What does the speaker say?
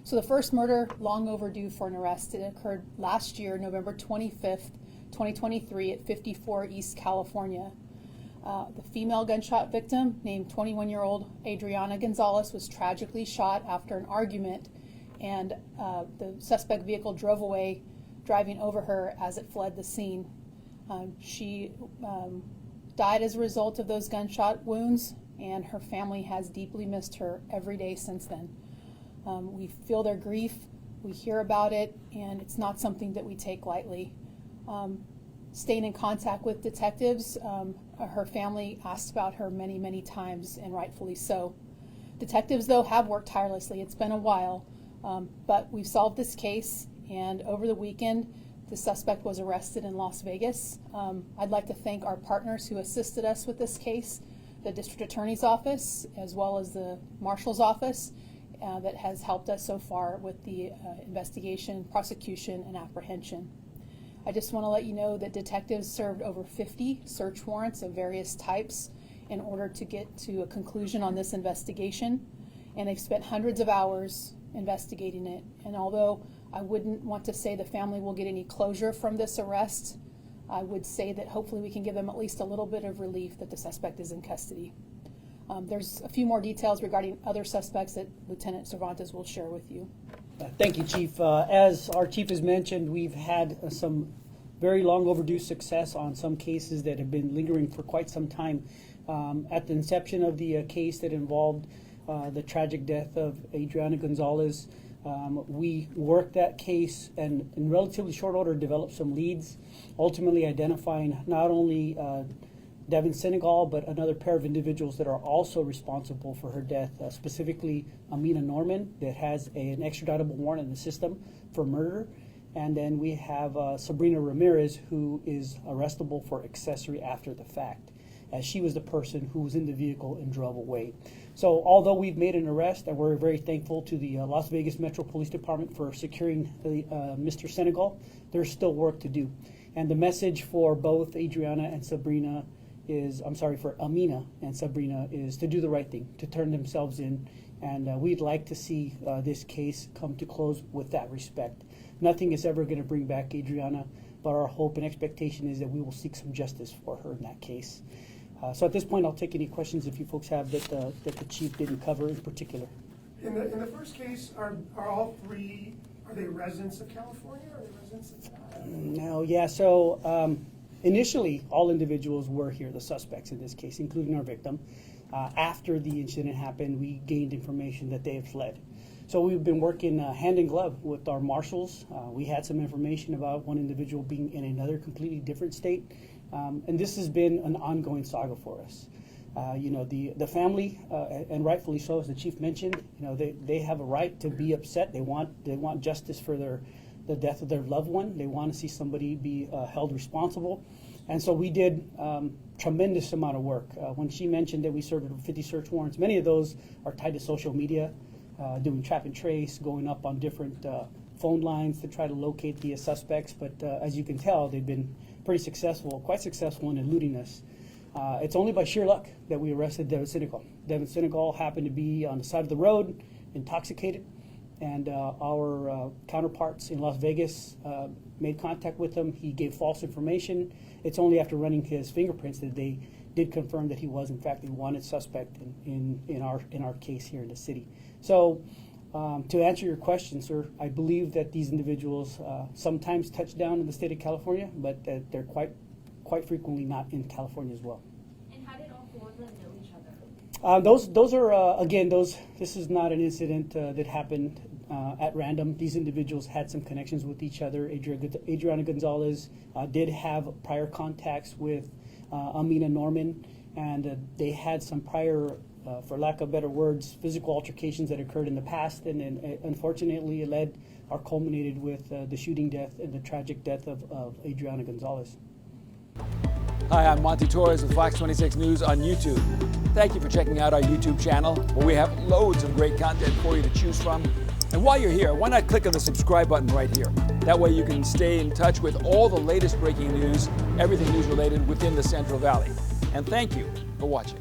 So the first murder, long overdue for an arrest, it occurred last year, November 25th, 2023 at 54 East California. The female gunshot victim, named 21-year-old Adriana Gonzales, was tragically shot after an argument, and the suspect vehicle drove away, driving over her as it fled the scene. She died as a result of those gunshot wounds, and her family has deeply missed her every day since then. We feel their grief, we hear about it, and it's not something that we take lightly. Staying in contact with detectives, her family asked about her many, many times, and rightfully so. Detectives, though, have worked tirelessly. It's been a while, but we've solved this case, and over the weekend, the suspect was arrested in Las Vegas. I'd like to thank our partners who assisted us with this case, the District Attorney's Office, as well as the Marshal's Office, that has helped us so far with the investigation, prosecution, and apprehension. I just want to let you know that detectives served over 50 search warrants of various types in order to get to a conclusion on this investigation, and they've spent hundreds of hours investigating it. And although I wouldn't want to say the family will get any closure from this arrest, I would say that hopefully we can give them at least a little bit of relief that the suspect is in custody. There's a few more details regarding other suspects that Lieutenant Cervantes will share with you. Thank you, Chief. As our Chief has mentioned, we've had some very long overdue success on some cases that have been lingering for quite some time. At the inception of the case that involved the tragic death of Adriana Gonzales, we worked that case and in relatively short order developed some leads, ultimately identifying not only Deven Senegal, but another pair of individuals that are also responsible for her death, specifically Amina Norman, that has an extraditable warrant in the system for murder. And then we have Sabrina Ramirez, who is arrestable for accessory after the fact, as she was the person who was in the vehicle and drove away. So although we've made an arrest, and we're very thankful to the Las Vegas Metro Police Department for securing Mr. Senegal, there's still work to do. And the message for both Adriana and Sabrina is, for Amina and Sabrina, is to do the right thing, to turn themselves in, and we'd like to see this case come to close with that respect. Nothing is ever going to bring back Adriana, but our hope and expectation is that we will seek some justice for her in that case. So at this point, I'll take any questions if you folks have that the Chief didn't cover in particular. In the first case, are all three, are they residents of California, or are they residents of No, yeah, so initially, all individuals were here, the suspects in this case, including our victim. After the incident happened, we gained information that they had fled. So we've been working hand in glove with our marshals. We had some information about one individual being in another completely different state. And this has been an ongoing saga for us. The family, and rightfully so, as the Chief mentioned, they have a right to be upset. They want justice for the death of their loved one. They want to see somebody be held responsible. And so we did tremendous amount of work. When she mentioned that we served 50 search warrants, many of those are tied to social media, doing trap and trace, going up on different phone lines to try to locate the suspects. But as you can tell, they've been pretty successful, quite successful in eluding us. It's only by sheer luck that we arrested Deven Senegal. Deven Senegal happened to be on the side of the road, intoxicated, and our counterparts in Las Vegas made contact with him. He gave false information. It's only after running his fingerprints that they did confirm that he was in fact the wanted suspect in our case here in the city. So to answer your question, sir, I believe that these individuals sometimes touch down in the state of California, but they're quite frequently not in California as well. And how did all four of them know each other? Those are again, this is not an incident that happened at random. These individuals had some connections with each other. Adriana Gonzales did have prior contacts with Amina Norman, and they had some prior, for lack of better words, physical altercations that occurred in the past, and then unfortunately it led or culminated with the shooting death and the tragic death of Adriana Gonzales. Hi, I'm Monty Torres with Fox 26 News on YouTube. Thank you for checking out our YouTube channel, where we have loads of great content for you to choose from. And while you're here, why not click on the subscribe button right here? That way you can stay in touch with all the latest breaking news, everything news related within the Central Valley. And thank you for watching.